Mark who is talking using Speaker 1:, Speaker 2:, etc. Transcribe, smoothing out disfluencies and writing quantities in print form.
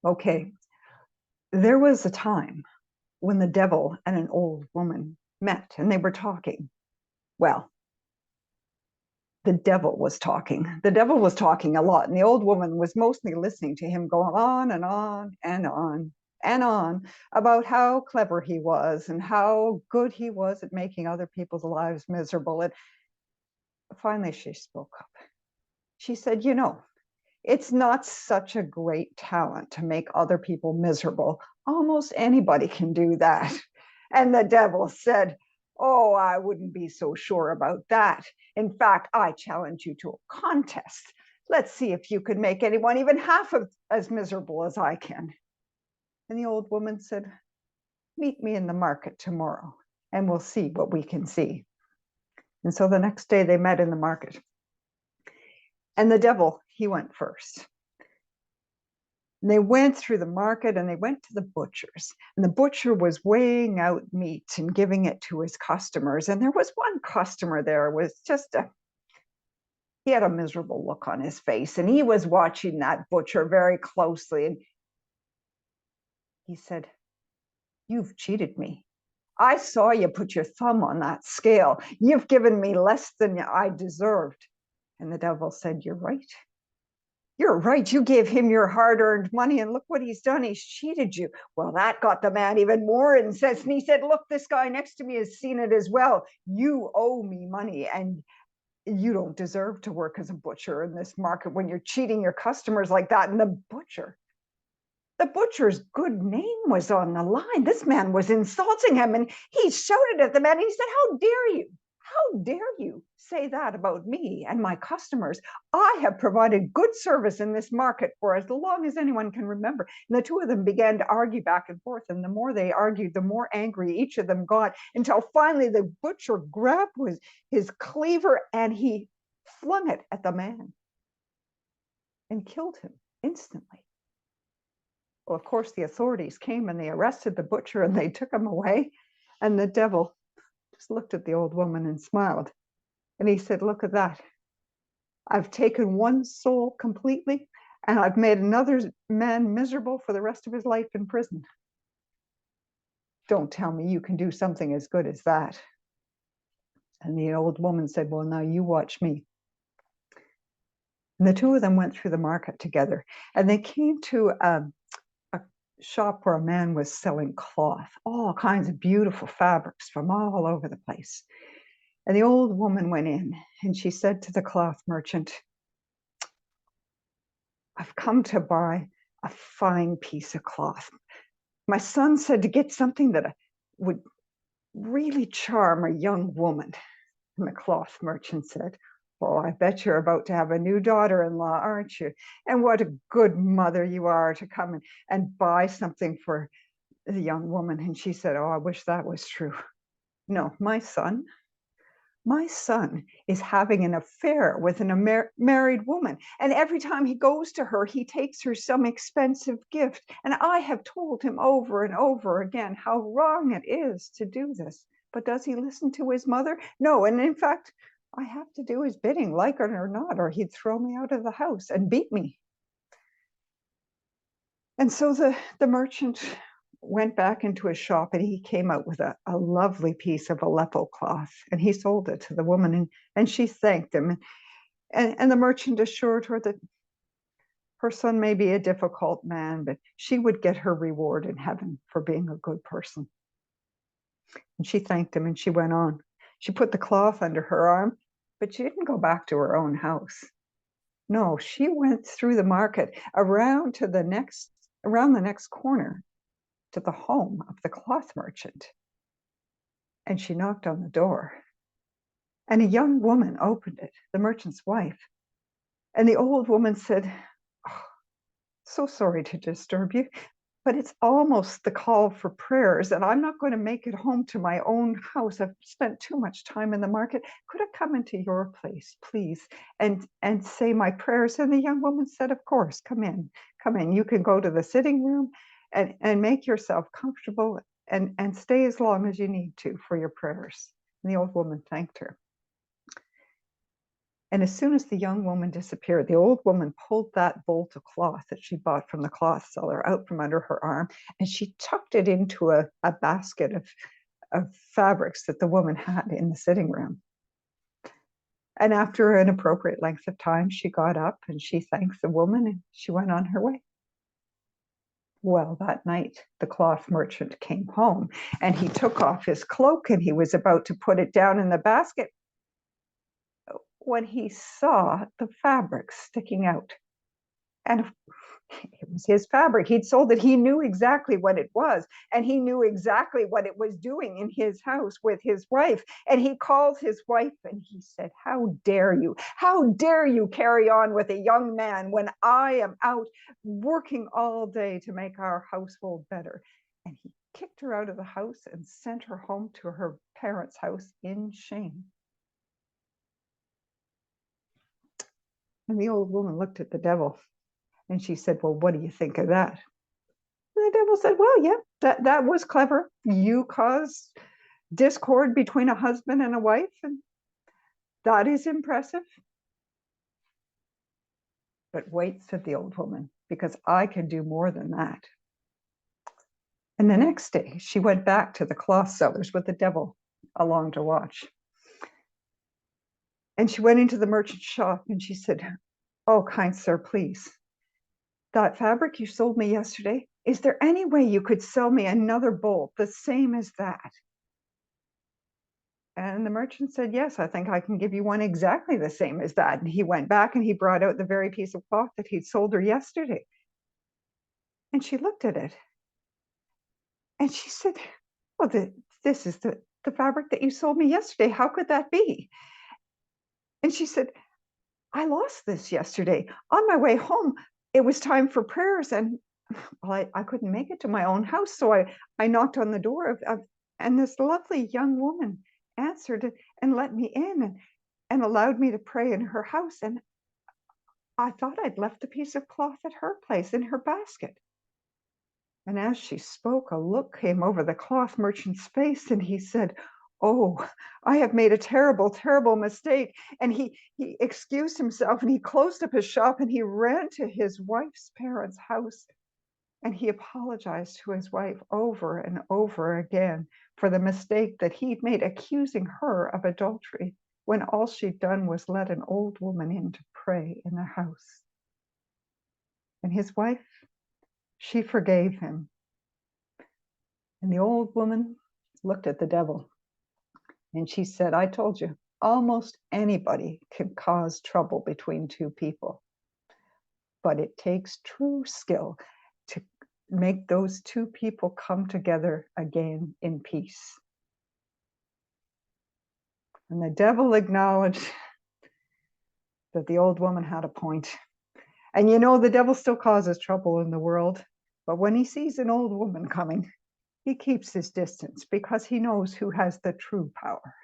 Speaker 1: Okay, there was a time when the devil and an old woman met and they were talking. Well, the devil was talking. The devil was talking a lot, and the old woman was mostly listening to him going on and on and on and on about how clever he was and how good he was at making other people's lives miserable. And finally, she spoke up. She said, it's not such a great talent to make other people miserable. Almost anybody can do that. And the devil said, oh, I wouldn't be so sure about that. In fact, I challenge you to a contest. Let's see if you can make anyone even half as miserable as I can. And the old woman said, meet me in the market tomorrow and we'll see what we can see. And so the next day they met in the market. And the devil, he went first. And they went through the market and they went to the butcher's. And the butcher was weighing out meat and giving it to his customers. And there was one customer there was he had a miserable look on his face. And he was watching that butcher very closely. And he said, you've cheated me. I saw you put your thumb on that scale. You've given me less than I deserved. And the devil said, you're right. You're right. You gave him your hard-earned money, and look what he's done. He's cheated you. Well, that got the man even more incensed. And he said, look, this guy next to me has seen it as well. You owe me money, and you don't deserve to work as a butcher in this market when you're cheating your customers like that. And the butcher's good name was on the line. This man was insulting him, and he shouted at the man. And he said, how dare you? How dare you say that about me and my customers? I have provided good service in this market for as long as anyone can remember. And the two of them began to argue back and forth. And the more they argued, the more angry each of them got, until finally the butcher grabbed his cleaver and he flung it at the man and killed him instantly. Well, of course, the authorities came and they arrested the butcher and they took him away. And the devil just looked at the old woman and smiled. And he said, look at that. I've taken one soul completely and I've made another man miserable for the rest of his life in prison. Don't tell me you can do something as good as that. And the old woman said, well, now you watch me. And the two of them went through the market together, and they came to a shop where a man was selling cloth, all kinds of beautiful fabrics from all over the place. And the old woman went in and she said to the cloth merchant, I've come to buy a fine piece of cloth. My son said to get something that would really charm a young woman. And the cloth merchant said, oh, I bet you're about to have a new daughter-in-law, aren't you? And what a good mother you are to come and buy something for the young woman. And she said, oh, I wish that was true. No, my son is having an affair with a married woman. And every time he goes to her, he takes her some expensive gift. And I have told him over and over again how wrong it is to do this. But does he listen to his mother? No. And in fact, I have to do his bidding, like it or not, or he'd throw me out of the house and beat me. And so the merchant went back into his shop and he came out with a lovely piece of Aleppo cloth and he sold it to the woman, and she thanked him. And the merchant assured her that her son may be a difficult man, but she would get her reward in heaven for being a good person. And she thanked him and she went on. She put the cloth under her arm, but she didn't go back to her own house. No, she went through the market around the next corner to the home of the cloth merchant. And she knocked on the door. And a young woman opened it, the merchant's wife. And the old woman said, oh, so sorry to disturb you, but it's almost the call for prayers, and I'm not going to make it home to my own house. I've spent too much time in the market. Could I come into your place, please, and say my prayers? And the young woman said, of course, come in. You can go to the sitting room and make yourself comfortable and stay as long as you need to for your prayers. And the old woman thanked her. And as soon as the young woman disappeared, the old woman pulled that bolt of cloth that she bought from the cloth seller out from under her arm, and she tucked it into a basket of fabrics that the woman had in the sitting room. And after an appropriate length of time, she got up and she thanked the woman and she went on her way. Well, that night, the cloth merchant came home and he took off his cloak and he was about to put it down in the basket when he saw the fabric sticking out. And it was his fabric. He'd sold it. He knew exactly what it was. And he knew exactly what it was doing in his house with his wife. And he called his wife and he said, "How dare you? How dare you carry on with a young man when I am out working all day to make our household better?" And he kicked her out of the house and sent her home to her parents' house in shame. And the old woman looked at the devil and she said, "Well, what do you think of that?" And the devil said, "Well, yeah, that was clever. You caused discord between a husband and a wife, and that is impressive. But wait," said the old woman, "because I can do more than that." And the next day, she went back to the cloth sellers with the devil along to watch. And she went into the merchant's shop and she said, "Oh, kind sir, please, that fabric you sold me yesterday, is there any way you could sell me another bolt the same as that?" And the merchant said, "Yes, I think I can give you one exactly the same as that." And he went back and he brought out the very piece of cloth that he'd sold her yesterday. And she looked at it and she said, "Well, this is the fabric that you sold me yesterday. How could that be?" And she said, "I lost this yesterday. On my way home, it was time for prayers and well, I couldn't make it to my own house. So I knocked on the door and this lovely young woman answered it and let me in and allowed me to pray in her house. And I thought I'd left a piece of cloth at her place in her basket." And as she spoke, a look came over the cloth merchant's face and he said, "Oh, I have made a terrible, terrible mistake." And he excused himself and he closed up his shop and he ran to his wife's parents' house. And he apologized to his wife over and over again for the mistake that he'd made accusing her of adultery when all she'd done was let an old woman in to pray in the house. And his wife, she forgave him. And the old woman looked at the devil and she said, "I told you, almost anybody can cause trouble between two people, but it takes true skill to make those two people come together again in peace." And the devil acknowledged that the old woman had a point. And you know, the devil still causes trouble in the world, but when he sees an old woman coming, he keeps his distance because he knows who has the true power.